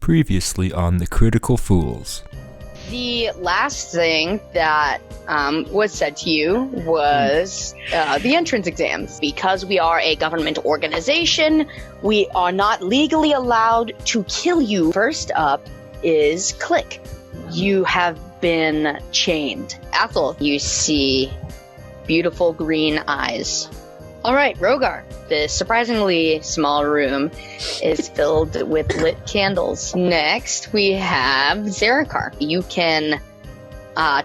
Previously on The Critical Fools. The last thing that was said to you was the entrance exams. Because we are a government organization, we are not legally allowed to kill you. First up is Click. You have been chained. Ethel, you see beautiful green eyes. All right, Rogar. This surprisingly small room is filled with lit candles. Next, we have Zarakar. You can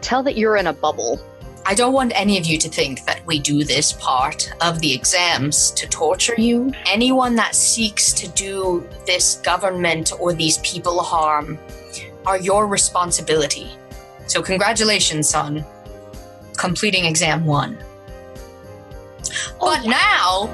tell that you're in a bubble. I don't want any of you to think that we do this part of the exams to torture you. Anyone that seeks to do this government or these people harm are your responsibility. So congratulations on completing exam 1. But now...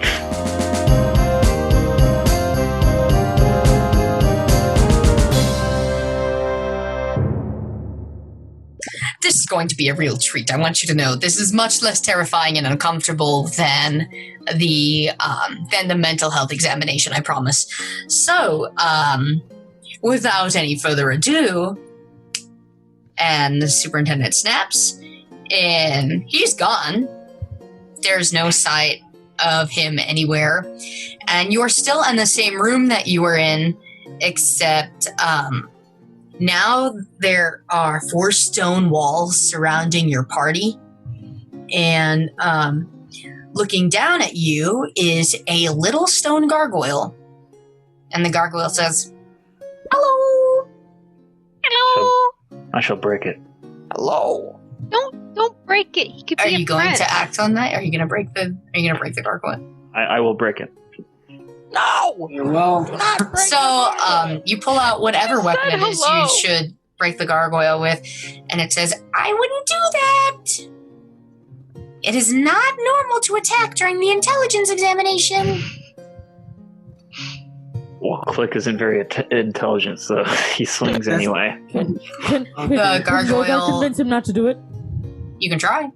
this is going to be a real treat. I want you to know this is much less terrifying and uncomfortable than the mental health examination, I promise. So, without any further ado, and the superintendent snaps, and he's gone. There's no sight of him anywhere. And you are still in the same room that you were in, except now there are 4 stone walls surrounding your party. And looking down at you is a little stone gargoyle. And the gargoyle says, "Hello." "Hello." I shall break it. "Hello." Don't break it. He could be Are you going friend. to act on that? Are you going to break the gargoyle? I will break it. No. Well, So you pull out whatever Just weapon said it is hello. you should break the gargoyle with, and it says, "I wouldn't do that. It is not normal to attack during the intelligence examination." Well, Click isn't very intelligent, so he swings anyway. Can The gargoyle- convince him not to do it? You can try.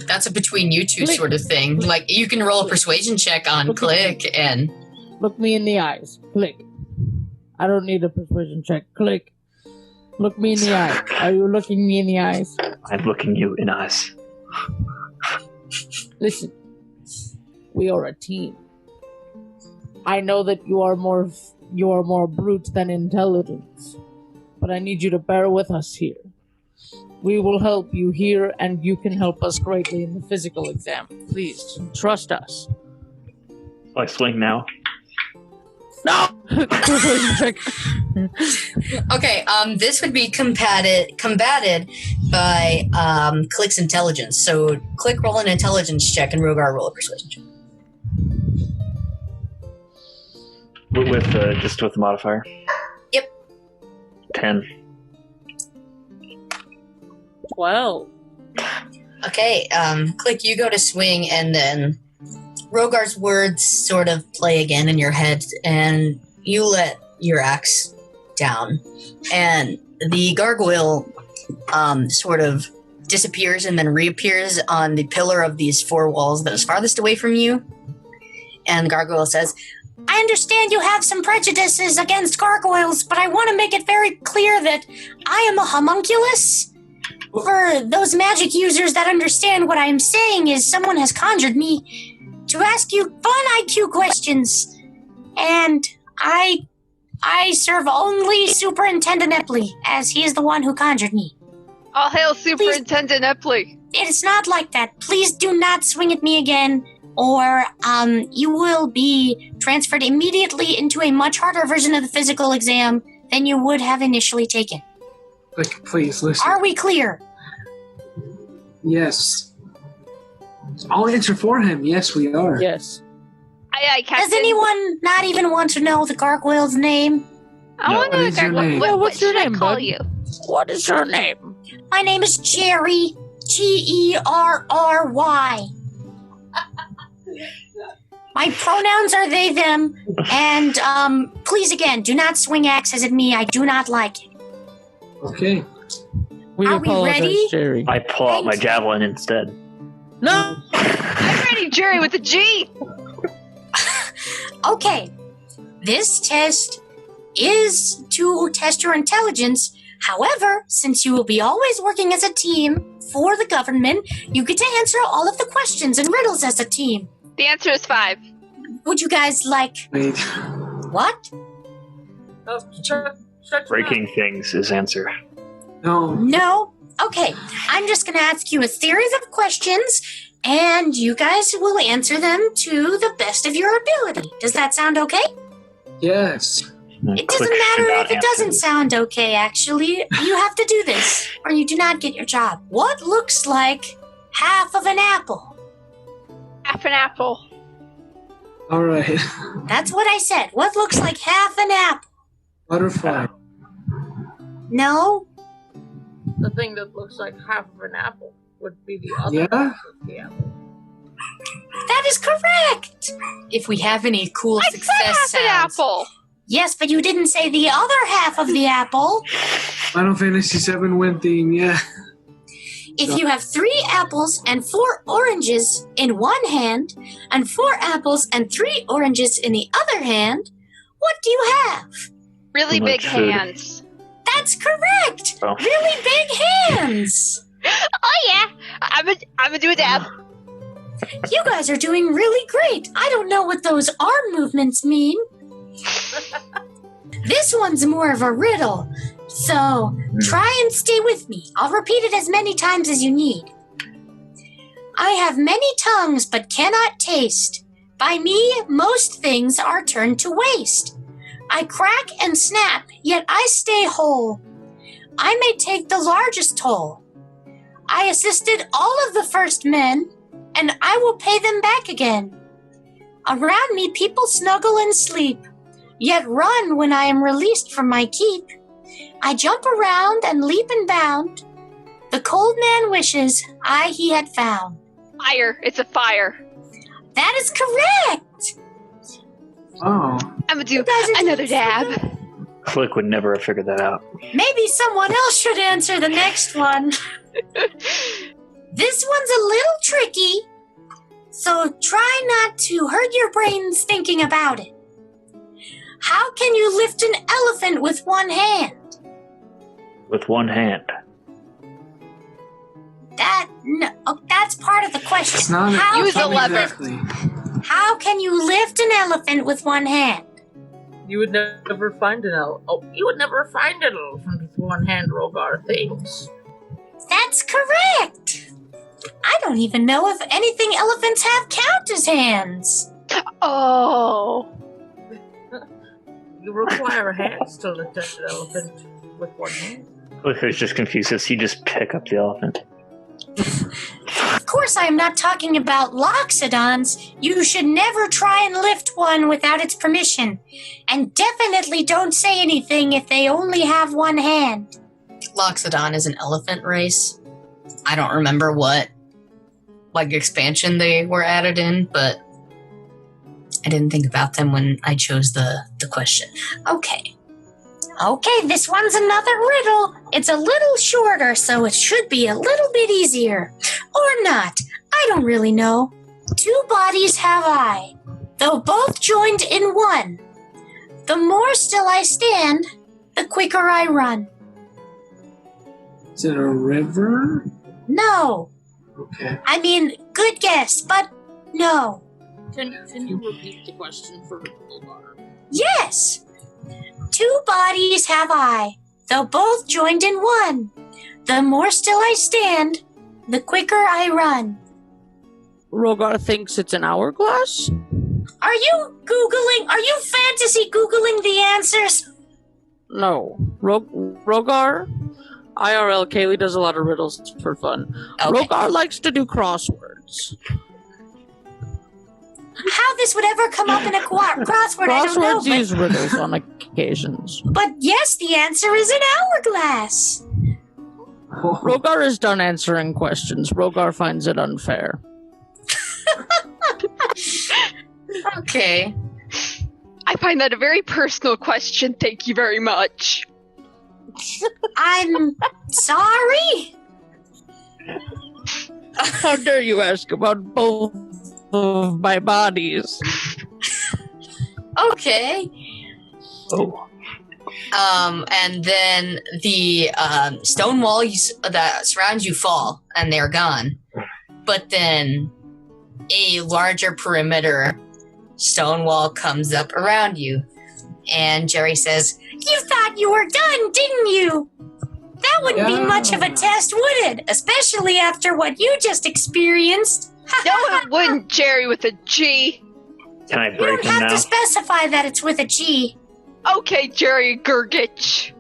That's a between you two Click. sort of thing. Like, you can roll a persuasion check on Look at Click, and Look me in the eyes. Click. I don't need a persuasion check. Click. Look me in the eye. Are you looking me in the eyes? I'm looking you in eyes. Listen. We are a team. I know that you are more brute than intelligence, but I need you to bear with us here. We will help you here, and you can help us greatly in the physical exam. Please, trust us. I swing now. No! Persuasion check. okay, this would be combated by Click's intelligence. So Click, roll an intelligence check, and Rogar, roll a persuasion check. With just with the modifier. Yep. 10. 12. Okay, Click, you go to swing, and then Rogar's words sort of play again in your head, and you let your axe down. And the gargoyle sort of disappears and then reappears on the pillar of these 4 walls that is farthest away from you. And the gargoyle says, "I understand you have some prejudices against gargoyles, but I want to make it very clear that I am a homunculus. For those magic users that understand what I am saying is someone has conjured me to ask you fun IQ questions. And I serve only Superintendent Epley, as he is the one who conjured me. All hail Superintendent Epley. It is not like that. Please do not swing at me again, or you will be transferred immediately into a much harder version of the physical exam than you would have initially taken. Click, please listen. Are we clear?" Yes. I'll answer for him. Yes, we are. Yes. Aye, Captain. Does anyone not even want to know the gargoyle's name? I No, want to what is your name? what, What's your should name, I call bud? you? What is your name? My name is Jerry. Gerry. My pronouns are they, them. And please, again, do not swing axes at me. I do not like it. Okay. Are we apologize, ready? Jerry. I pull out my javelin instead. No! I'm ready, Jerry, with a G. Okay. This test is to test your intelligence. However, since you will be always working as a team for the government, you get to answer all of the questions and riddles as a team. The answer is 5. Would you guys like... Wait. What? Breaking things is answer. No. No? Okay, I'm just going to ask you a series of questions, and you guys will answer them to the best of your ability. Does that sound okay? Yes. It doesn't matter if it doesn't sound okay, actually. You have to do this, or you do not get your job. What looks like half of an apple? Half an apple. All right. That's what I said. What looks like half an apple? Butterfly. No? The thing that looks like half of an apple would be the other Yeah? half of the apple. That is correct! If we have any cool I said success half an sounds. apple. Yes, but you didn't say the other half of the apple. Final Fantasy VII win theme, yeah. If you have 3 apples and 4 oranges in one hand, and 4 apples and 3 oranges in the other hand, what do you have? Really Too big much food. hands. That's correct! Oh. Really big hands! Oh yeah, I'm gonna do a dab. You guys are doing really great. I don't know what those arm movements mean. This one's more of a riddle, so try and stay with me. I'll repeat it as many times as you need. I have many tongues but cannot taste. By me, most things are turned to waste. I crack and snap, yet I stay whole. I may take the largest toll. I assisted all of the first men, and I will pay them back again. Around me, people snuggle and sleep, yet run when I am released from my keep. I jump around and leap and bound. The cold man wishes he had found. Fire. It's a fire. That is correct! Oh. I'm gonna do You guys are another doing so dab. good. Click would never have figured that out. Maybe someone else should answer the next one. This one's a little tricky, so try not to hurt your brains thinking about it. How can you lift an elephant with one hand? With one hand. That's part of the question. It's not How Use can a you lever. lift- exactly. How can you lift an elephant with one hand? You would never find an elephant. Oh, you would never find an elephant with one hand, Rogar thinks. That's correct. I don't even know if anything elephants have count as hands. Oh. You require hands to lift an elephant with one hand. Click was just confused as he just pick up the elephant. Of course, I am not talking about loxodons. You should never try and lift one without its permission. And definitely don't say anything if they only have one hand. Loxodon is an elephant race. I don't remember what expansion they were added in, but I didn't think about them when I chose the question. Okay, this one's another riddle. It's a little shorter, so it should be a little bit easier. Or not. I don't really know. 2 bodies have I, though both joined in one. The more still I stand, the quicker I run. Is it a river? No. Okay. I mean, good guess, but no. Can you repeat the question for Rogar? Yes. 2 bodies have I, though both joined in one. The more still I stand, the quicker I run. Rogar thinks it's an hourglass? Are you fantasy Googling the answers? No. Rogar? IRL, Kaylee does a lot of riddles for fun. Okay. Rogar likes to do crosswords. How this would ever come up in a crossword, I don't know. Crosswords use riddles on occasions. But yes, the answer is an hourglass. Rogar is done answering questions. Rogar finds it unfair. Okay. I find that a very personal question. Thank you very much. I'm sorry. How dare you ask about both of my bodies? Okay. Oh. And then the stone walls that surround you fall, and they're gone. But then a larger perimeter stone wall comes up around you. And Jerry says, "You thought you were done, didn't you? That wouldn't be much of a test, would it? Especially after what you just experienced." No, it wouldn't, Jerry with a G. Can I You break don't him have now? to specify that it's with a G. Okay, Jerry Gurgich.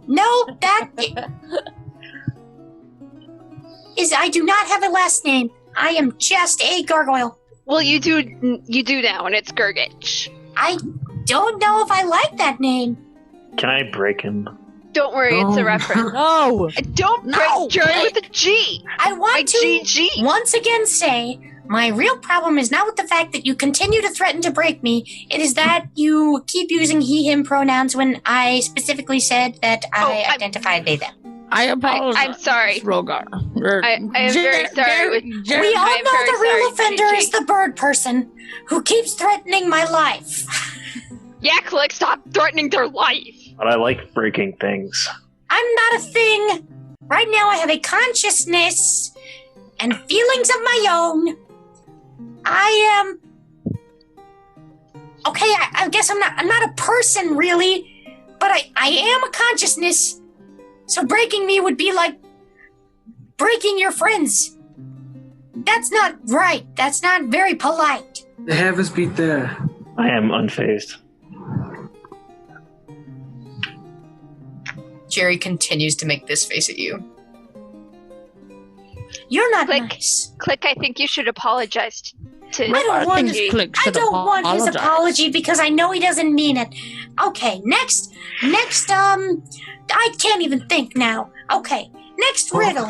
No, that is. I do not have a last name. I am just a gargoyle. Well, you do now, and it's Gurgich. I don't know if I like that name. Can I break him? Don't worry, it's a reference. No! Don't break Jerry with a G. I want to GG. once again say my real problem is not with the fact that you continue to threaten to break me. It is that you keep using he/him pronouns when I specifically said that I identified they them. I apologize. I'm sorry. Rogar. I am very sorry. We all I'm know very the real sorry, offender GG. is the bird person who keeps threatening my life. Yeah, Click, stop threatening their life. But I like breaking things. I'm not a thing. Right now I have a consciousness and feelings of my own. I am... Okay, I guess I'm not a person, really. But I am a consciousness. So breaking me would be like breaking your friends. That's not right. That's not very polite. They have us beat there. I am unfazed. Jerry continues to make this face at you. You're not Click. nice. Click, I think you should apologize to I don't want G. his, I don't want his apology because I know he doesn't mean it. Okay, next, I can't even think now. Okay, next riddle.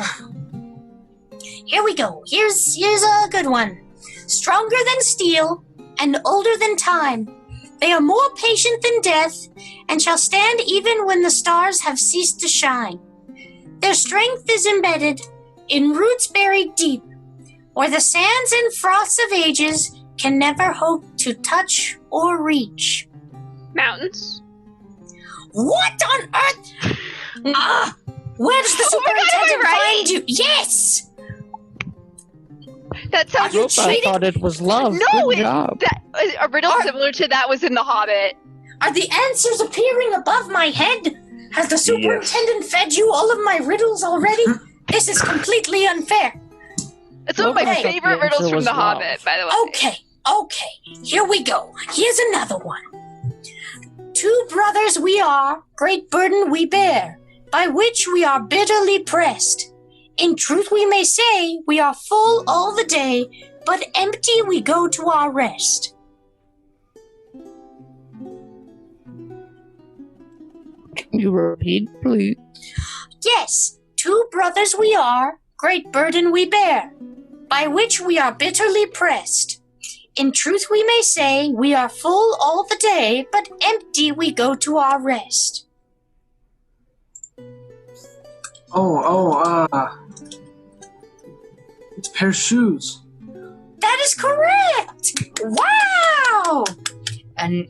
Here we go. Here's a good one. Stronger than steel and older than time. They are more patient than death and shall stand even when the stars have ceased to shine. Their strength is embedded in roots buried deep, where the sands and frosts of ages can never hope to touch or reach. Mountains. What on earth? Where does the Oh my God, am I superintendent right? find you? Yes! That sounds You I cheated? thought it was love. No, Good job. a riddle similar to that was in The Hobbit. Are the answers appearing above my head? Has the superintendent fed you all of my riddles already? This is completely unfair. It's one of my Okay. favorite The riddles answer from was The love. Hobbit, by the way. Okay. Here we go. Here's another one. Two brothers we are, great burden we bear, by which we are bitterly pressed. In truth we may say we are full all the day, but empty we go to our rest. Can you repeat, please? Yes, two brothers we are, great burden we bear, by which we are bitterly pressed. In truth we may say we are full all the day, but empty we go to our rest. It's a pair of shoes. That is correct! Wow! And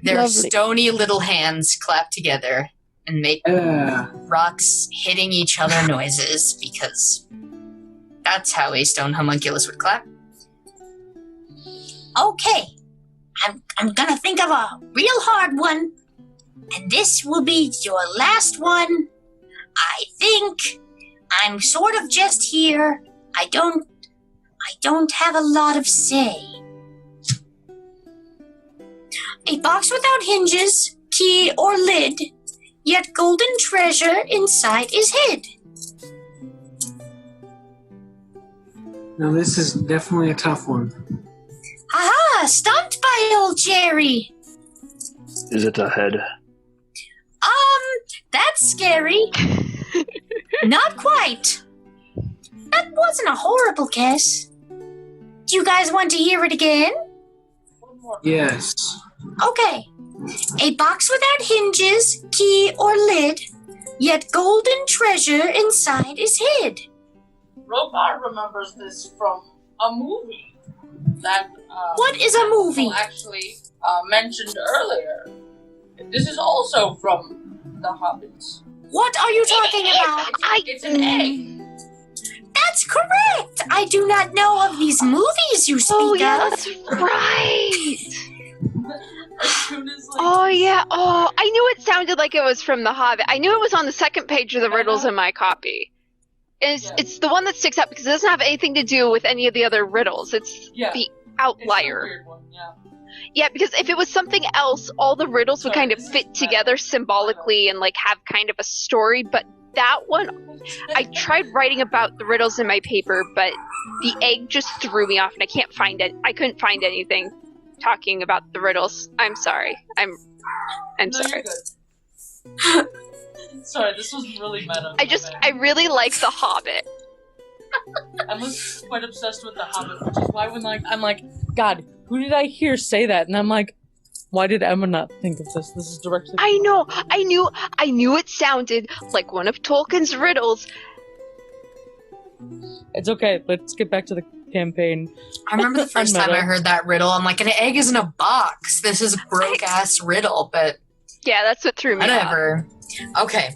their Lovely. stony little hands clap together and make rocks hitting each other noises, because that's how a stone homunculus would clap. Okay, I'm gonna think of a real hard one, and this will be your last one. I think I'm sort of just here. I don't have a lot of say. A box without hinges, key, or lid, yet golden treasure inside is hid. Now this is definitely a tough one. Aha! Stumped by old Jerry! Is it a head? That's scary. Not quite. That wasn't a horrible guess. Do you guys want to hear it again? Yes. Okay. A box without hinges, key, or lid, yet golden treasure inside is hid. Rogar remembers this from a movie that What is a movie? actually mentioned earlier. This is also from The Hobbits. What are you talking about? It's an egg. That's correct! I do not know of these movies you speak of. That's right. As soon as, like, Oh, yeah. Oh, I knew it sounded like it was from The Hobbit. I knew it was on the second page of the riddles in my copy. It's the one that sticks out because it doesn't have anything to do with any of the other riddles. It's the it's outlier. a weird one, yeah. Yeah, because if it was something else, all the riddles would Sorry, kind of this is fit bad. together symbolically and like have kind of a story, but that one, I tried writing about the riddles in my paper, but the egg just threw me off and I couldn't find anything talking about the riddles. I'm sorry. I'm No, sorry. you're good. Sorry, this was really meta. I really like The Hobbit. I was quite obsessed with The Hobbit, which is why when I'm like, God, who did I hear say that? And I'm like, why did Emma not think of this? This is directly. I know. I knew it sounded like one of Tolkien's riddles. It's okay. Let's get back to the campaign. I remember the first time I Meta. heard that riddle, I'm like, an egg is in a box. This is a broke-ass riddle, but Yeah, that's what threw me off. whatever. Okay.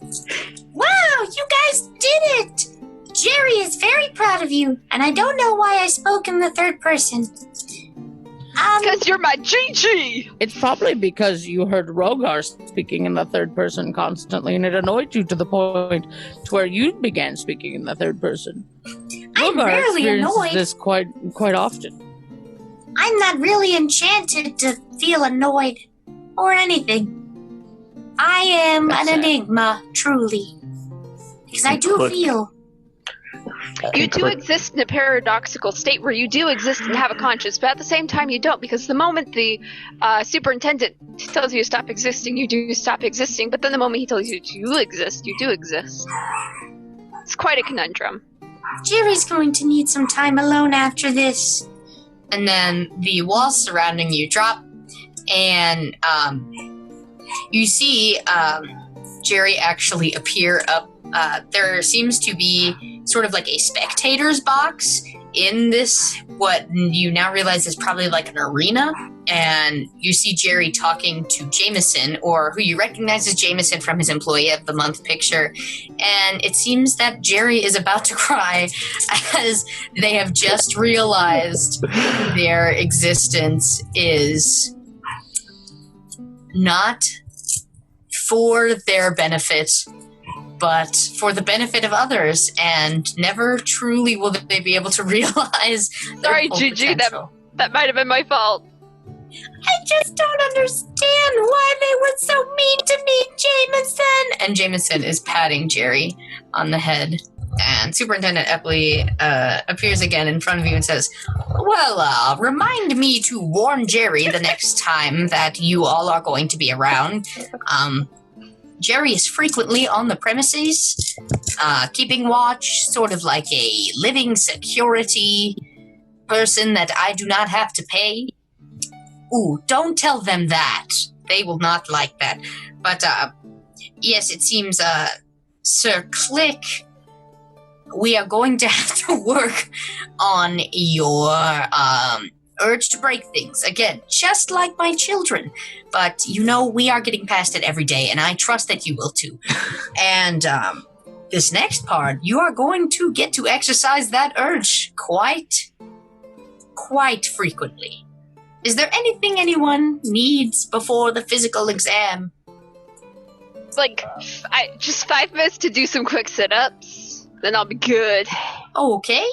Wow, you guys did it! Jerry is very proud of you, and I don't know why I spoke in the third person. Because you're my Gigi! It's probably because you heard Rogar speaking in the third person constantly, and it annoyed you to the point to where you began speaking in the third person. I'm Rogar rarely experiences annoyed. this quite often. I'm not really enchanted to feel annoyed or anything. I am That's an sad. enigma, truly. Because I do Look. feel. You do exist in a paradoxical state where you do exist and have a conscience, but at the same time you don't, because the moment the superintendent tells you to stop existing, you do stop existing, but then the moment he tells you to exist, you do exist. It's quite a conundrum. Jerry's going to need some time alone after this. And then the walls surrounding you drop, and you see Jerry actually appear up. There seems to be sort of like a spectator's box in this, what you now realize is probably like an arena. And you see Jerry talking to Jameson, or who you recognize as Jameson from his Employee of the Month picture. And it seems that Jerry is about to cry as they have just realized their existence is not for their benefit, but for the benefit of others, and never truly will they be able to realize their Sorry, full Gigi, potential. that might have been my fault. I just don't understand why they were so mean to me, Jameson. And Jameson is patting Jerry on the head. And Superintendent Epley appears again in front of you and says, well, remind me to warn Jerry the next time that you all are going to be around. Jerry is frequently on the premises, keeping watch, sort of like a living security person that I do not have to pay. Ooh, don't tell them that. They will not like that. But, yes, it seems, Sir Click, we are going to have to work on your, urge to break things. Again, just like my children. But, we are getting past it every day, and I trust that you will too. And, this next part, you are going to get to exercise that urge quite frequently. Is there anything anyone needs before the physical exam? Like, just 5 minutes to do some quick sit-ups, then I'll be good. Okay.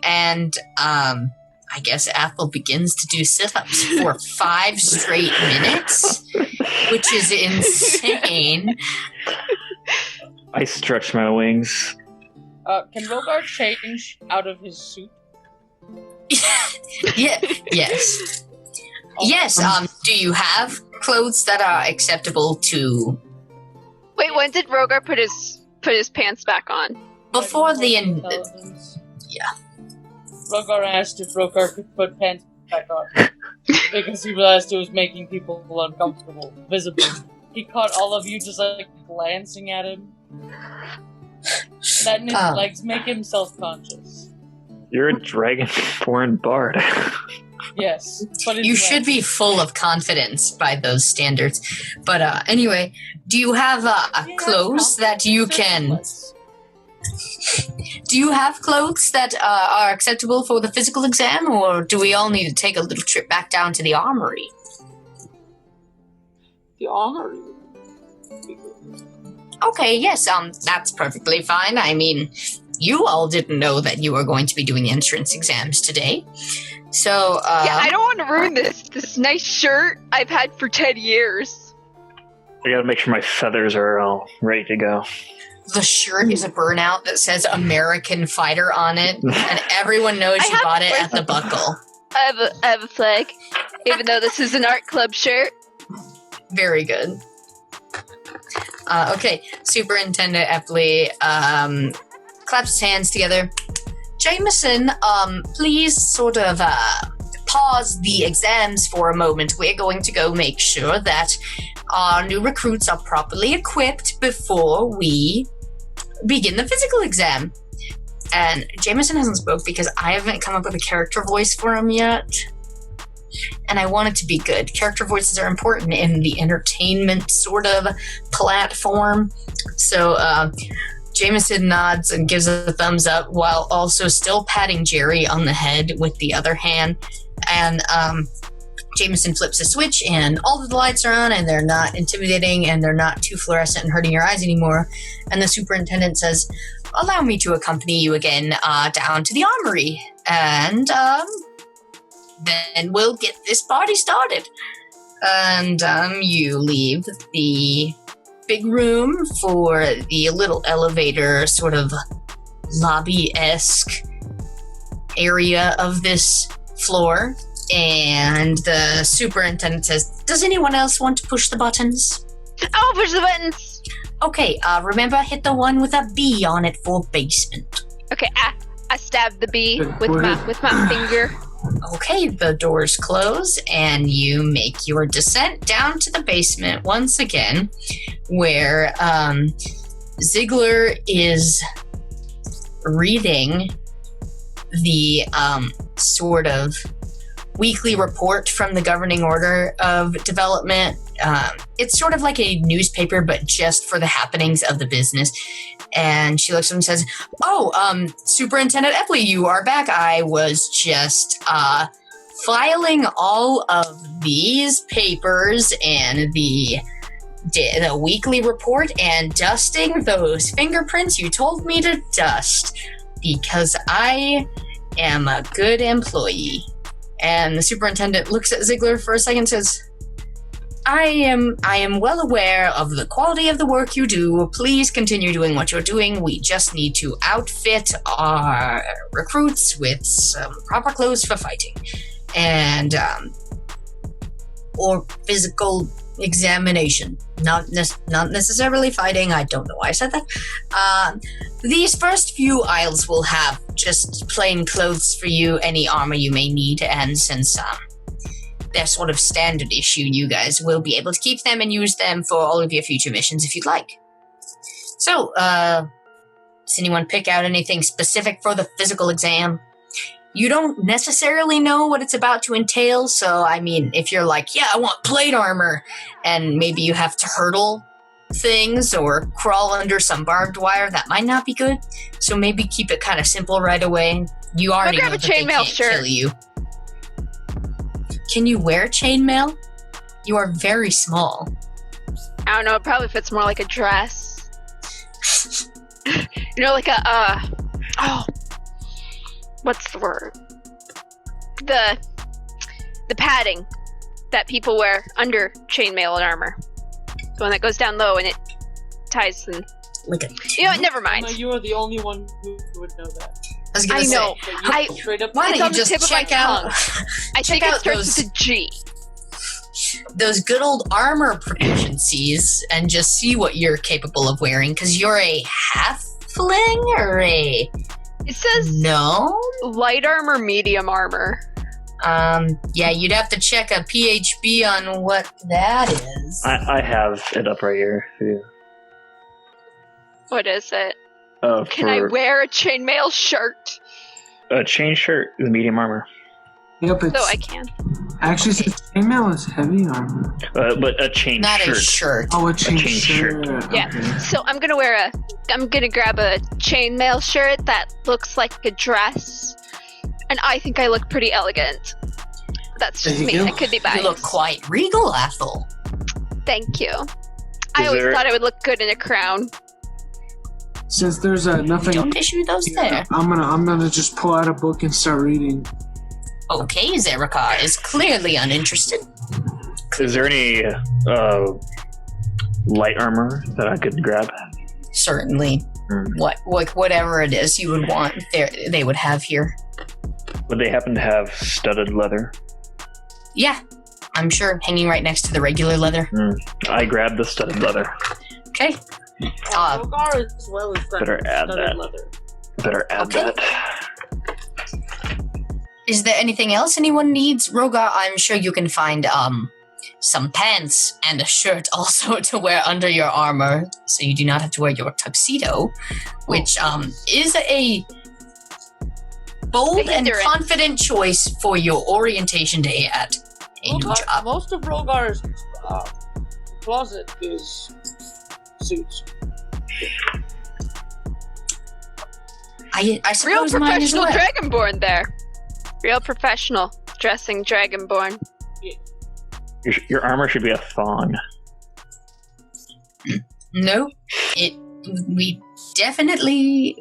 And, I guess Athel begins to do sit-ups for 5 straight minutes, which is insane. I stretch my wings. Can Rogar change out of his suit? Yeah, yes. Yes, do you have clothes that are acceptable to... Wait, when did Rogar put his pants back on? Before the... Intelligence. Yeah. Rogar asked if Rogar could put pants back on. Because he realized it was making people uncomfortable, visibly. He caught all of you just like glancing at him. That and his legs make him self-conscious. You're a dragon-born bard. Yes. But You should be full of confidence by those standards. But anyway, do you have clothes that you can... Do you have clothes that are acceptable for the physical exam, or do we all need to take a little trip back down to the armory? The armory. Okay, yes, that's perfectly fine. I mean, you all didn't know that you were going to be doing entrance exams today. So, Yeah, I don't want to ruin this nice shirt I've had for 10 years. I gotta make sure my feathers are all ready to go. The shirt is a burnout that says American Fighter on it, and everyone knows you bought it at the buckle. I have a flag, even though this is an art club shirt. Very good. Okay, Superintendent Epley claps his hands together. Jameson, please sort of pause the exams for a moment. We're going to go make sure that our new recruits are properly equipped before we begin the physical exam. And Jameson hasn't spoke because I haven't come up with a character voice for him yet. And I want it to be good. Character voices are important in the entertainment sort of platform. So Jameson nods and gives a thumbs up while also still patting Jerry on the head with the other hand. And Jameson flips a switch and all of the lights are on and they're not intimidating and they're not too fluorescent and hurting your eyes anymore. And the superintendent says, allow me to accompany you again down to the armory. And then we'll get this party started. And you leave the big room for the little elevator sort of lobby-esque area of this floor. And the superintendent says, does anyone else want to push the buttons? I'll push the buttons. Okay, remember, hit the one with a B on it for basement. Okay, I stab the bee with my finger. Okay, the doors close and you make your descent down to the basement once again, where Ziegler is reading the sort of weekly report from the Governing Order of Development. It's sort of like a newspaper, but just for the happenings of the business. And she looks at him and says, Superintendent Epley, you are back. I was just filing all of these papers and the weekly report and dusting those fingerprints you told me to dust because I am a good employee. And the superintendent looks at Ziegler for a second and says, I am well aware of the quality of the work you do. Please continue doing what you're doing. We just need to outfit our recruits with some proper clothes for fighting. And, or physical examination. Not necessarily fighting. I don't know why I said that. These first few aisles will have just plain clothes for you, any armor you may need, and since they're sort of standard issue, you guys will be able to keep them and use them for all of your future missions if you'd like. So, does anyone pick out anything specific for the physical exam? You don't necessarily know what it's about to entail, so, I mean, if you're like, yeah, I want plate armor, and maybe you have to hurdle things or crawl under some barbed wire, that might not be good. So maybe keep it kind of simple right away. You already know that they can't kill you. Can you wear chainmail? You are very small. I don't know, it probably fits more like a dress. You know, like a, what's the word? The padding that people wear under chainmail and armor. The one that goes down low and it ties them. Like a you know what, never mind. Emma, you are the only one who would know that. I know. Straight up, Why don't you just check out? I think it starts with a G. Those good old armor proficiencies, and just see what you're capable of wearing. Because you're a halfling or a. It says no light armor, medium armor. Yeah, you'd have to check a PHB on what that is. I have it up right here. Yeah. What is it? Can For I wear a chainmail shirt? a chain shirt is medium armor. Yep, So I can. actually says chainmail is heavy armor. But a chain Not shirt. a shirt. Oh, a chain chain shirt. shirt. Yeah. Okay. So I'm gonna grab a chainmail shirt that looks like a dress, and I think I look pretty elegant. That's just There me. you go. I could be You biased. look quite regal, Ethel. Thank you. I always there- thought I would look good in a crown. Since there's nothing, Don't issue those there. I'm gonna just pull out a book and start reading. Okay, Zerika is clearly uninterested. Is there any light armor that I could grab? Certainly. Whatever it is you would want, they would have here. Would they happen to have studded leather? Yeah, I'm sure. Hanging right next to the regular leather. I grabbed the studded leather. Okay. Rogar as well as that Better add studded that. leather. Better add Okay. that. Is there anything else anyone needs? Rogar, I'm sure you can find some pants and a shirt also to wear under your armor, so you do not have to wear your tuxedo, which is a bold and Hindrance. confident choice for your orientation day at a new job. Most of Rogar's closet is suits. I Real suppose mine is professional well. dragonborn there. Real professional dressing dragonborn. Your armor should be a thong. No, we definitely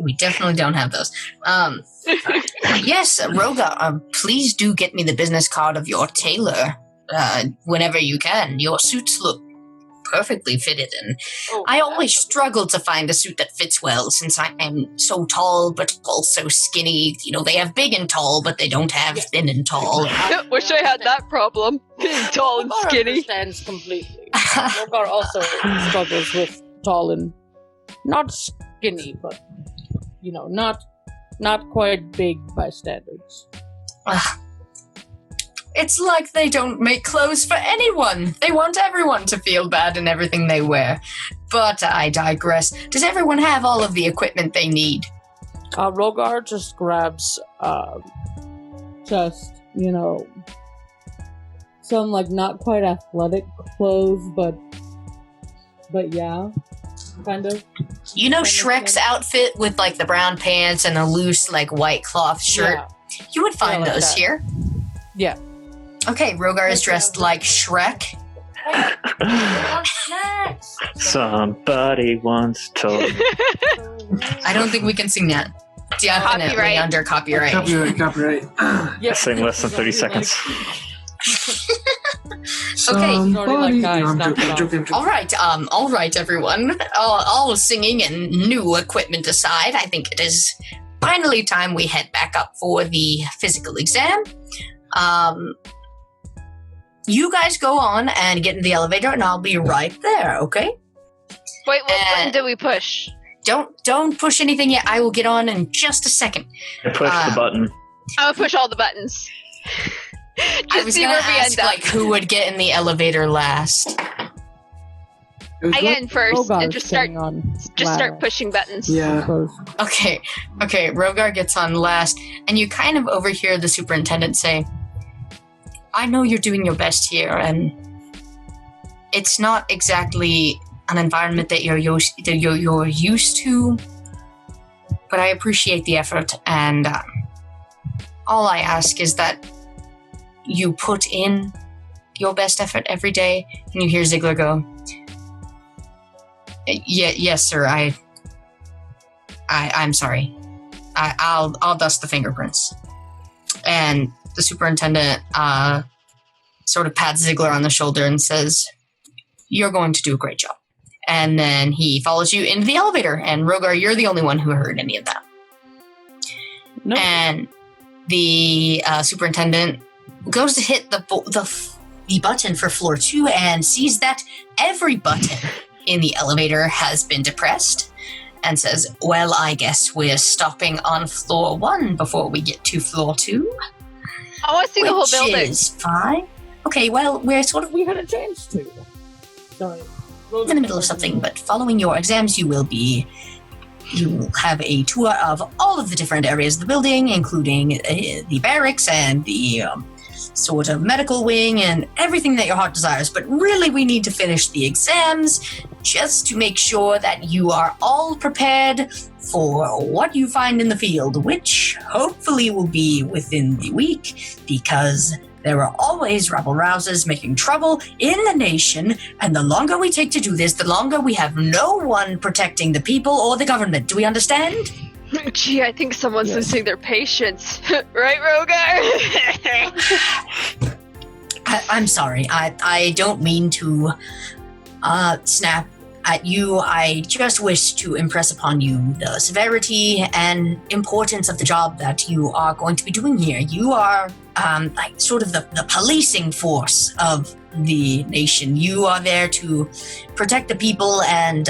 don't have those. Yes, Rogar, please do get me the business card of your tailor whenever you can. Your suits look perfectly fitted, and I always struggle to find a suit that fits well since I am so tall but also skinny. You know, they have big and tall, but they don't have thin and tall. Wish I had that problem. Being tall and Rogar skinny. understands completely. Rogar also struggles with tall and not skinny, but not quite big by standards. It's like they don't make clothes for anyone. They want everyone to feel bad in everything they wear. But I digress. Does everyone have all of the equipment they need? Rogar just grabs, some like not quite athletic clothes, but yeah, kind of. You know Shrek's outfit with like the brown pants and a loose like white cloth shirt? Yeah. You would find like those that. here. Yeah. Okay, Rogar is dressed like Shrek. Somebody once told me. I don't think we can sing that. Definitely Copyright. under copyright. Copyright. Yeah, Sing less than 30 seconds. Somebody- guys, No, I'm knock it joking, off. I'm joking. All right, everyone. All singing and new equipment aside, I think it is finally time we head back up for the physical exam. You guys go on and get in the elevator, and I'll be right there. Okay? Wait, what button do we push? Don't push anything yet. I will get on in just a second. I pushed the button. I'm gonna push all the buttons. I Just was see gonna where we ask end up. like who would get in the elevator last. I get in first Rogar's and just start getting on start last, pushing buttons. I Yeah. suppose. Okay, Rogar gets on last, and you kind of overhear the superintendent say, I know you're doing your best here, and it's not exactly an environment that you're used to, but I appreciate the effort, and all I ask is that you put in your best effort every day. And you hear Ziegler go, yes, sir, I'm sorry. I'll dust the fingerprints. And the superintendent sort of pats Ziegler on the shoulder and says, you're going to do a great job. And then he follows you into the elevator. And Rogar, you're the only one who heard any of that. No. And the superintendent goes to hit the button for floor 2 and sees that every button in the elevator has been depressed, and says, well, I guess we're stopping on floor 1 before we get to floor 2. I want to see the whole building. Which is fine. Okay, well, we're sort of We had a chance to. Sorry. in the middle of something, but following your exams, you will be you have a tour of all of the different areas of the building, including the barracks and the sort of medical wing and everything that your heart desires. But really, we need to finish the exams just to make sure that you are all prepared for what you find in the field, which hopefully will be within the week, because there are always rabble-rousers making trouble in the nation, and the longer we take to do this, the longer we have no one protecting the people or the government. Do we understand? Gee, I think someone's losing their patience. Right, Rogar? I'm sorry. I don't mean to snap at you. I just wish to impress upon you the severity and importance of the job that you are going to be doing here. You are like sort of the policing force of the nation. You are there to protect the people, and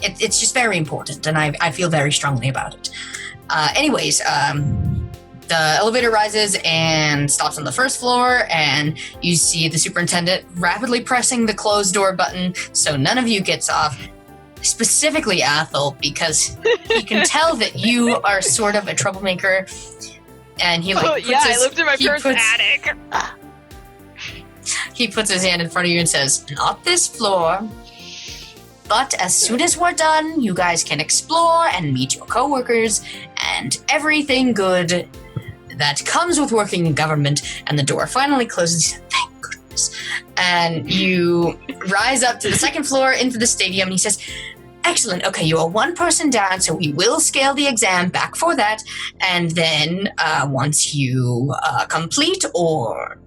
it's just very important, and I feel very strongly about it. Anyways, the elevator rises and stops on the first floor, and you see the superintendent rapidly pressing the closed door button so none of you gets off, specifically Athel, because he can tell that you are sort of a troublemaker, and he I lived in my parents' attic. He puts his hand in front of you and says, "Not this floor. But as soon as we're done, you guys can explore and meet your coworkers and everything good that comes with working in government." And the door finally closes. Thank goodness. And you rise up to the second floor into the stadium, and he says, "Excellent. Okay, you are one person down, so we will scale the exam back for that. And then once you complete, or...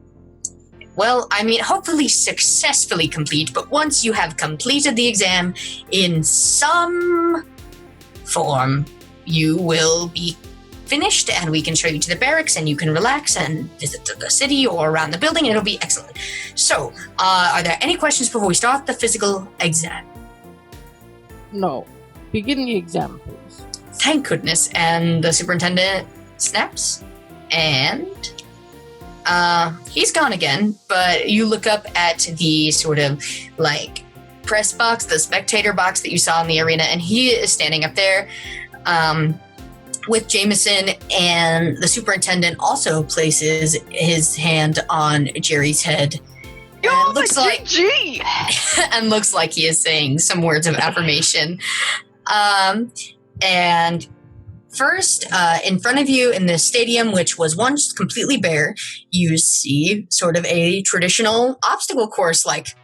well, I mean, hopefully successfully complete, but once you have completed the exam in some form, you will be finished, and we can show you to the barracks, and you can relax and visit the city or around the building, and it'll be excellent." So, are there any questions before we start the physical exam? No. Begin the exam, please. Thank goodness. And the superintendent snaps, and... he's gone again, but you look up at the sort of like press box, the spectator box that you saw in the arena, and he is standing up there with Jameson, and the superintendent also places his hand on Jerry's head. Oh, looks like and looks like he is saying some words of affirmation. And first, in front of you in the stadium, which was once completely bare, you see sort of a traditional obstacle course, like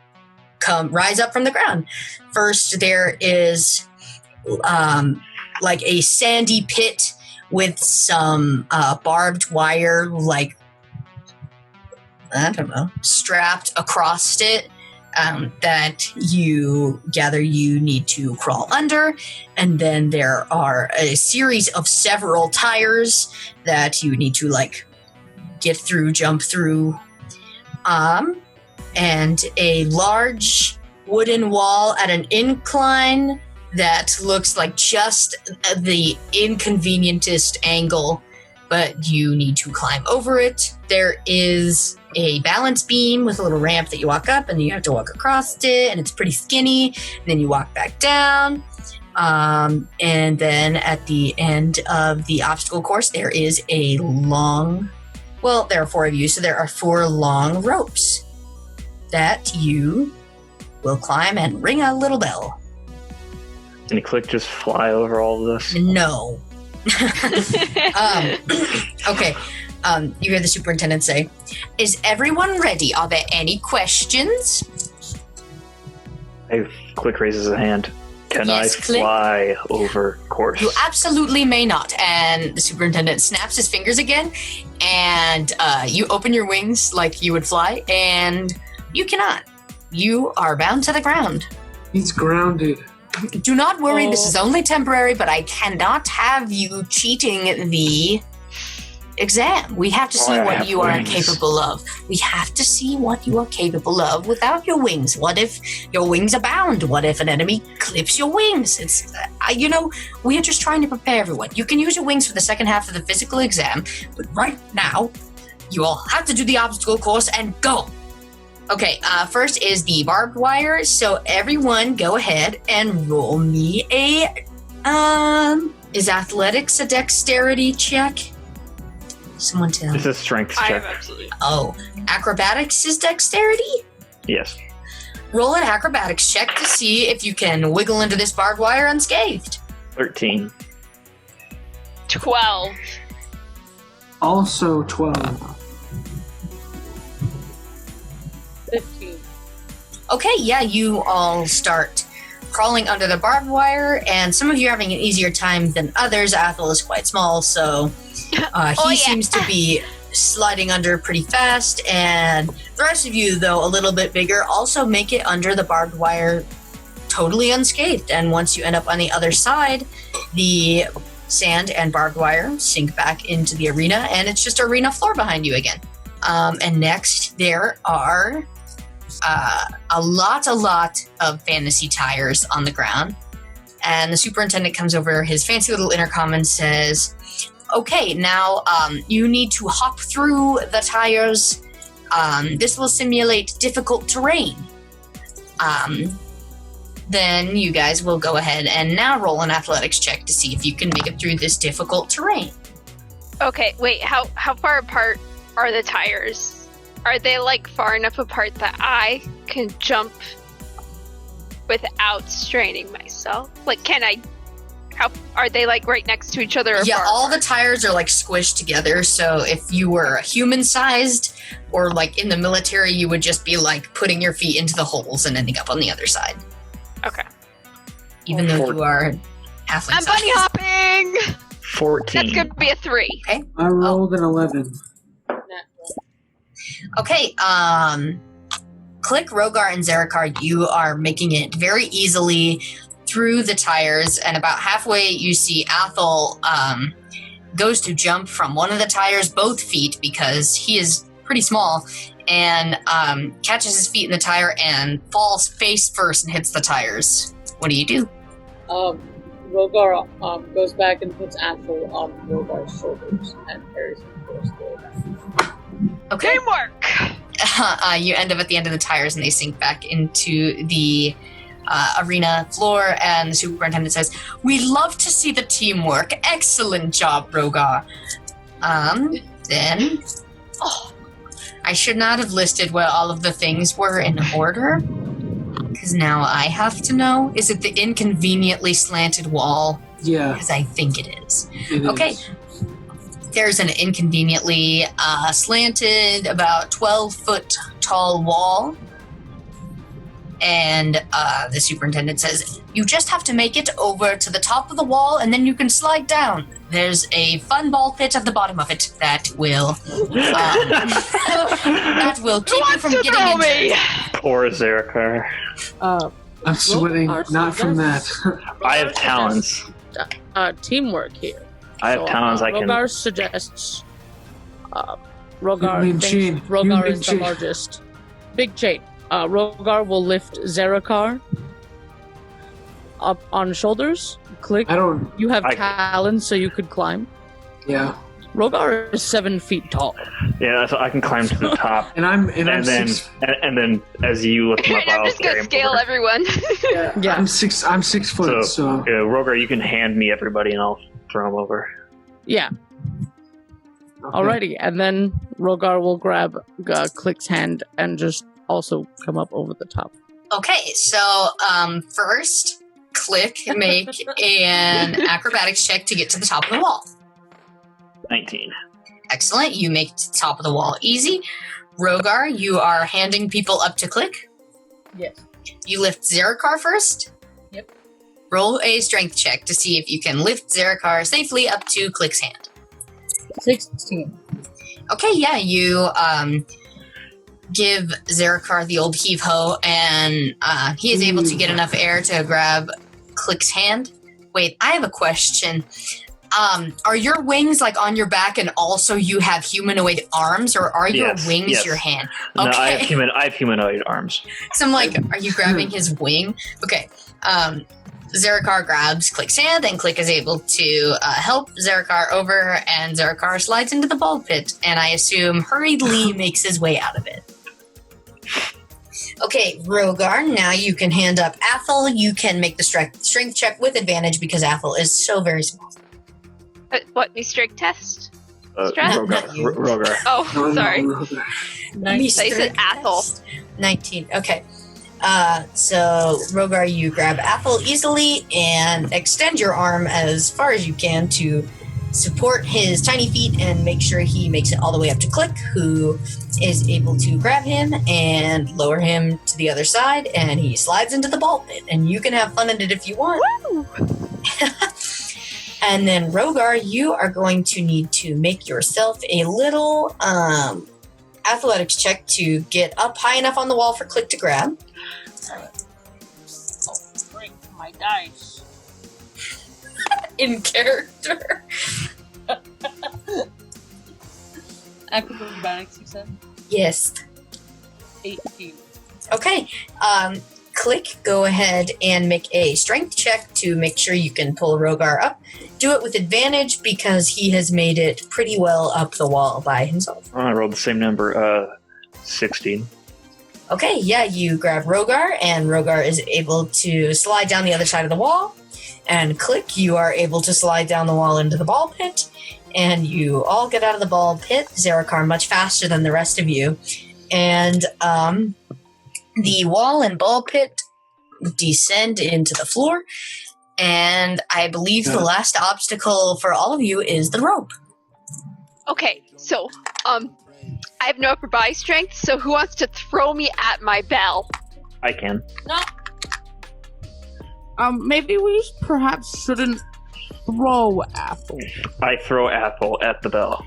rise up from the ground. First, there is like a sandy pit with some barbed wire, like, I don't know, strapped across it. That you gather you need to crawl under, and then there are a series of several tires that you need to like get through, jump through, and a large wooden wall at an incline that looks like just the inconvenientest angle, but you need to climb over it. There is a balance beam with a little ramp that you walk up, and you have to walk across it, and it's pretty skinny, and then you walk back down, and then at the end of the obstacle course there is a long, well, there are 4 of you, so there are 4 long ropes that you will climb and ring a little bell. Can Click just fly over all of this? No. Okay. You hear the superintendent say, "Is everyone ready? Are there any questions?" Click raises a hand. Can Yes, I Click. fly over course? You absolutely may not. And the superintendent snaps his fingers again, and you open your wings like you would fly, and you cannot. You are bound to the ground. He's grounded. Do not worry, this is only temporary, but I cannot have you cheating the exam. We have to see I what have you are wings. capable of. We have to see what you are capable of without your wings. What if your wings are bound? What if an enemy clips your wings? It's, we are just trying to prepare everyone. You can use your wings for the second half of the physical exam, but right now, you all have to do the obstacle course and go. Okay, first is the barbed wire. So everyone go ahead and roll me a Is athletics a dexterity check? Someone tell me. It's a strength I check. have absolutely. Oh, acrobatics is dexterity? Yes. Roll an acrobatics check to see if you can wiggle into this barbed wire unscathed. 13. 12. Also 12. 15. Okay, yeah, you all start crawling under the barbed wire, and some of you are having an easier time than others. Athel is quite small, so he seems to be sliding under pretty fast, and the rest of you, though a little bit bigger, also make it under the barbed wire totally unscathed. And once you end up on the other side, the sand and barbed wire sink back into the arena, and it's just arena floor behind you again. And next, there are a lot of fantasy tires on the ground. And the superintendent comes over his fancy little intercom and says, okay, now you need to hop through the tires. This will simulate difficult terrain. Then you guys will go ahead and now roll an athletics check to see if you can make it through this difficult terrain. Okay, wait, how far apart are the tires? Are they like far enough apart that I can jump without straining myself? Like, can I? How are they like right next to each other? Or Yeah, far all apart? the tires are like squished together. So if you were human-sized or like in the military, you would just be like putting your feet into the holes and ending up on the other side. Okay. Even though you are halfling I'm bunny hopping. 14. That's gonna be a 3. I rolled an 11. Okay, Click, Rogar, and Zarakar, you are making it very easily through the tires, and about halfway you see Athel goes to jump from one of the tires, both feet, because he is pretty small, and catches his feet in the tire and falls face first and hits the tires. What do you do? Rogar goes back and puts Athel on Rogar's shoulders and carries him towards the back. Okay. Teamwork. You end up at the end of the tires and they sink back into the arena floor, and the superintendent says, "We love to see the teamwork. Excellent job, Rogar." Then I should not have listed where all of the things were in order, because now I have to know. Is it the inconveniently slanted wall? Yeah, Because I think it is. it Okay. is. There's an inconveniently slanted, about 12-foot tall wall. And the superintendent says, "You just have to make it over to the top of the wall, and then you can slide down. There's a fun ball pit at the bottom of it that will keep you from getting injured." Poor Zarakar. I'm sweating, Rogar not from that. suggests- I have talons. Teamwork here. I have talons I can... Rogar suggests. Rogar Name thinks chain. Rogar Name is the chain. largest. Big chain. Rogar will lift Zarakar up on shoulders. Click. I don't. You have I- talons, so you could climb. Yeah, Rogar is 7 feet tall. Yeah, so I can climb to the top. and I'm and then six. and then as you lift them up, And I'm I'll just carry gonna him scale over. everyone. Yeah. I'm 6 foot. So, Rogar, you can hand me everybody and I'll throw them over. Yeah. okay. Alrighty, and then Rogar will grab Click's hand and just also come up over the top. Okay, so first, Click, make an acrobatics check to get to the top of the wall. 19. Excellent. You make it to the top of the wall easy. Rogar, you are handing people up to Click. Yes. You lift Zarakar first. Yep. Roll a strength check to see if you can lift Zarakar safely up to Click's hand. 16. Okay, yeah, you give Zarakar the old heave-ho, and he is able to get enough air to grab Click's hand. Wait, I have a question. Are your wings like on your back and also you have humanoid arms, or are your Yes, wings yes. your hand? No, I Okay. have humanoid arms. So I'm like, are you grabbing his wing? Okay. Zarakar grabs Click's hand, and Click is able to help Zarakar over, and Zarakar slides into the ball pit, and I assume hurriedly makes his way out of it. Okay, Rogar, now you can hand up Athel. You can make the strength check with advantage because Athel is so very small. What, the strength test? Not you. Rogar. Oh, No, sorry. no, Rogar. I said Athel. 19. Okay. So, Rogar, you grab Athel easily and extend your arm as far as you can to support his tiny feet and make sure he makes it all the way up to Click, who is able to grab him and lower him to the other side, and he slides into the ball pit, and you can have fun in it if you want. And then, Rogar, you are going to need to make yourself a little athletics check to get up high enough on the wall for Click to grab. Break my dice. In character. Acrobatics, you said? Yes. 18. Okay. Click, go ahead and make a strength check to make sure you can pull Rogar up. Do it with advantage because he has made it pretty well up the wall by himself. I rolled the same number, 16. Okay, yeah, you grab Rogar, and Rogar is able to slide down the other side of the wall. And Click, you are able to slide down the wall into the ball pit. And you all get out of the ball pit, Zarakar, much faster than the rest of you. And the wall and ball pit descend into the floor. And I believe the last obstacle for all of you is the rope. Okay, so, I have no upper body strength, so who wants to throw me at my bell? I can. No. Maybe we perhaps shouldn't throw Athel. I throw Athel at the bell.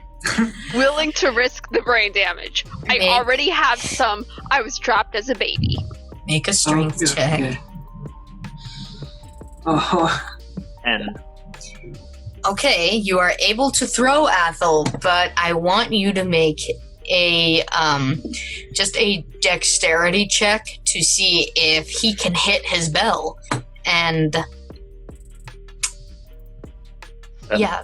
Willing to risk the brain damage. I Maybe. already have some. I was trapped as a baby. Make a strength check. Okay. Oh, And Okay, you are able to throw Athel, but I want you to make a just a dexterity check to see if he can hit his bell. And yeah.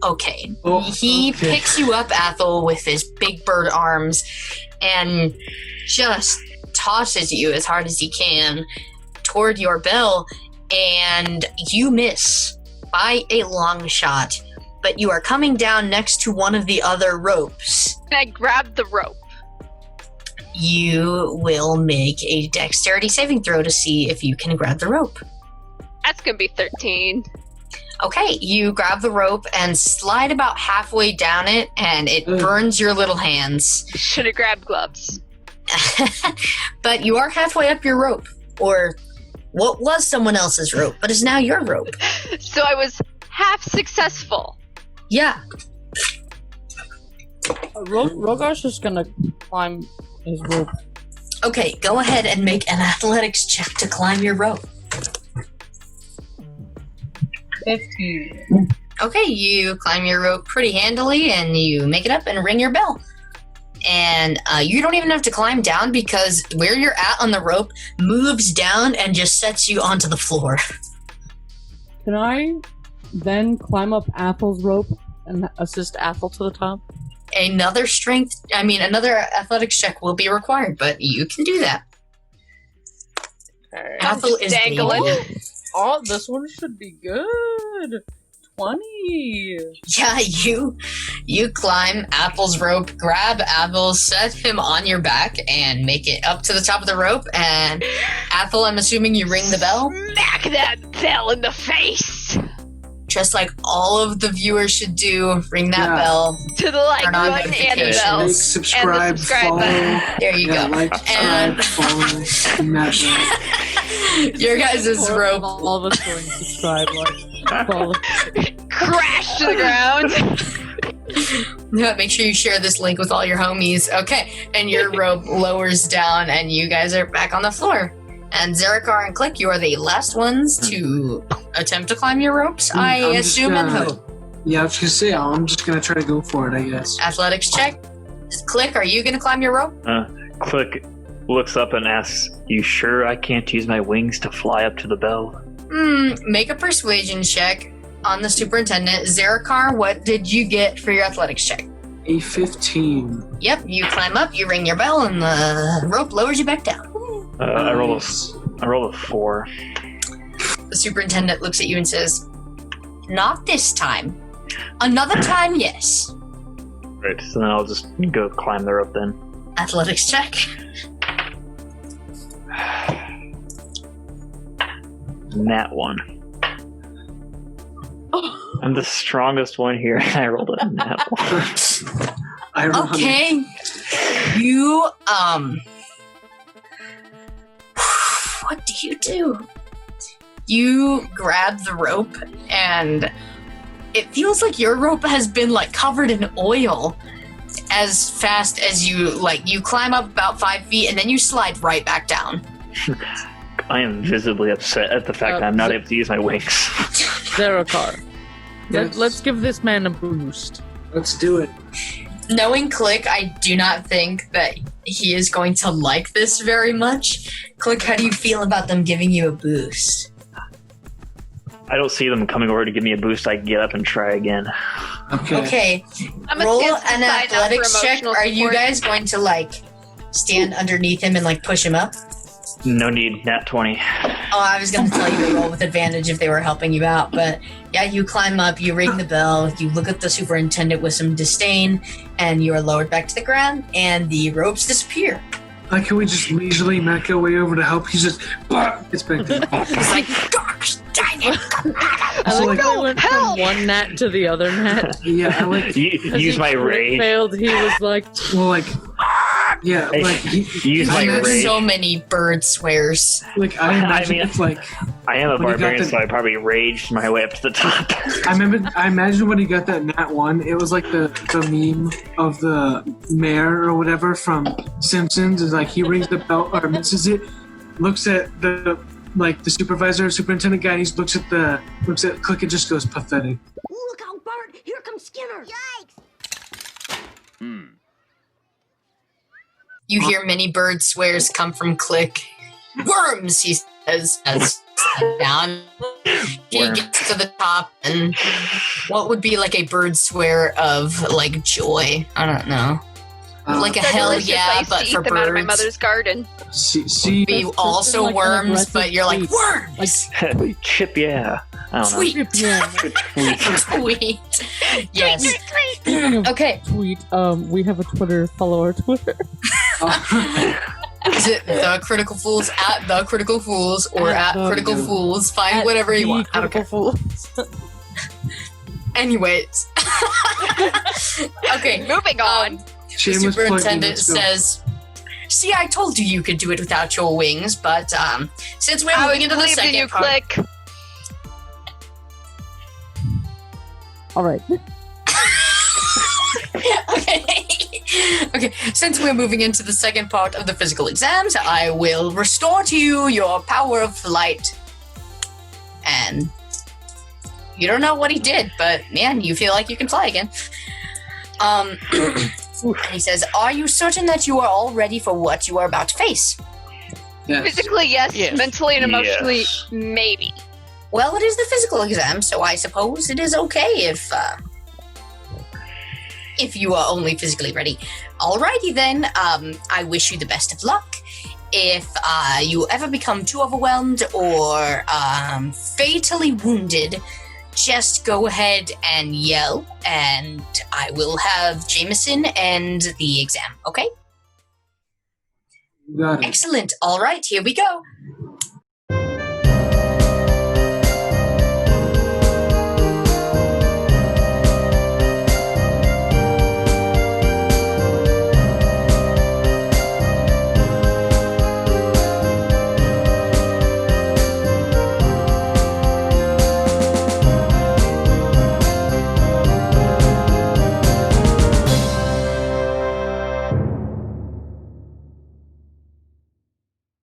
Okay. Oh, He okay. picks you up, Athel, with his big bird arms and just tosses you as hard as he can toward your bell, and you miss by a long shot, but you are coming down next to one of the other ropes. And I grabbed the rope. You will make a dexterity saving throw to see if you can grab the rope. That's gonna be 13. Okay, you grab the rope and slide about halfway down it, and it burns your little hands. Should have grabbed gloves. But you are halfway up your rope, or what was someone else's rope, but is now your rope. So I was half successful. Yeah. Rogar's just gonna climb his rope. Okay, go ahead and make an athletics check to climb your rope. 15. Okay, you climb your rope pretty handily, and you make it up and ring your bell. And you don't even have to climb down because where you're at on the rope moves down and just sets you onto the floor. Can I then climb up Athel's rope and assist Athel to the top? Another athletics check will be required, but you can do that. Athel is dangling. able- Oh, this one should be good. 20. Yeah, you climb Athel's rope, grab Athel, set him on your back, and make it up to the top of the rope. And Athel, I'm assuming you ring the bell, Smack that bell in the face. just like all of the viewers should do. Ring that Yeah. bell. To the like Turn on button and the notifications. bell. like, subscribe, and the subscribe follow. button. There you Yeah, go. like, subscribe, And- follow, smash it. Your guys' rope. All of us going to subscribe. Like, follow. Crash to the ground. Yeah, make sure you share this link with all your homies. Okay, and your rope lowers down, and you guys are back on the floor. And Zarakar and Click, you are the last ones to attempt to climb your ropes, I I'm just assume and gonna- hope. Yeah, I was gonna say, I'm just gonna try to go for it, I guess. Athletics check. Click, are you going to climb your rope? Click looks up and asks, "You sure I can't use my wings to fly up to the bell?" Make a persuasion check on the superintendent. Zarakar, what did you get for your athletics check? A 15. Yep, you climb up, you ring your bell, and the rope lowers you back down. I roll a 4. The superintendent looks at you and says, "Not this time. Another time, yes." Right, so then I'll just go climb the rope then. Athletics check. Nat 1. I'm the strongest one here, and I rolled a nat 1. Okay. You, what do you do? You grab the rope, and it feels like your rope has been, like, covered in oil as fast as you climb up about 5 feet, and then you slide right back down. I am visibly upset at the fact that I'm not able to use my wings. Zerakar, let's give this man a boost. Let's do it. Knowing Click, I do not think that he is going to like this very much. Click, how do you feel about them giving you a boost? I don't see them coming over to give me a boost. I get up and try again. Okay. Roll an athletics check. Are you guys going to, like, stand underneath him and, like, push him up? No need. Nat 20. Oh, I was going to tell you to roll with advantage if they were helping you out, but yeah, you climb up, you ring the bell, you look at the superintendent with some disdain, and you are lowered back to the ground, and the ropes disappear. Like, can we just leisurely make our way over to help? He's just, it's back there. He's like, gosh, dang it. I like how he went from one gnat to the other gnat. Yeah, I like... Use my rage. Failed, he was like... Well, like... Yeah, like... Use my rage. So many bird swears. Like, I imagine it's like... I am a barbarian, so I probably raged my way up to the top. I imagine when he got that nat 1, it was like the meme of the mayor or whatever from Simpsons. Is like he rings the bell or misses it, looks at the superintendent guy, and he looks at Click and just goes pathetic. Look out, Bart! Here comes Skinner! Yikes! You hear many bird swears come from Click. Worms, he says, as down. He gets to the top, and what would be like a bird swear of like joy? I don't know. Like a hell yeah, but for birds. Out of my mother's garden. See, be also like worms, but you're like worms. Chip, yeah. I don't know. Sweet. Sweet. Yes. Okay. Tweet. We have a Twitter. Follow our Twitter. Is it the Critical Fools at the Critical Fools or at Critical Fools? Find whatever you want. I don't care. Fools. Anyways. Okay. Moving on. The superintendent says, "See, I told you you could do it without your wings, but since we're moving into the second part." Click. All right. Okay, since we're moving into the second part of the physical exams, I will restore to you your power of flight. And you don't know what he did, but man, you feel like you can fly again. He says, "Are you certain that you are all ready for what you are about to face?" Yes. Physically, yes. Mentally and emotionally, Yes. maybe. Well, it is the physical exam, so I suppose it is okay if you are only physically ready. Alrighty then, I wish you the best of luck. If you ever become too overwhelmed or fatally wounded, just go ahead and yell, and I will have Jameson end the exam, okay? Got it. Excellent. All right, here we go.